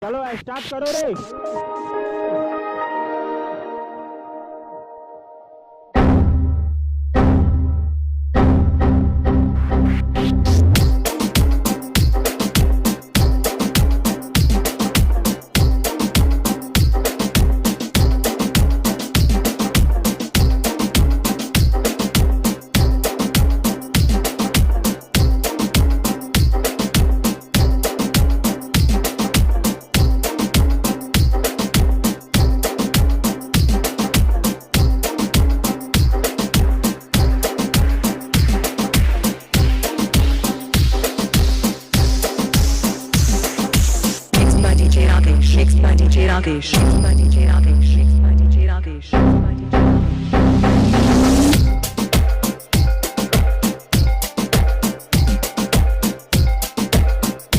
चलो स्टार्ट करो रे। Mixed by DJ Rakesh. Mixed by DJ Rakesh. Mixed by DJ Rakesh.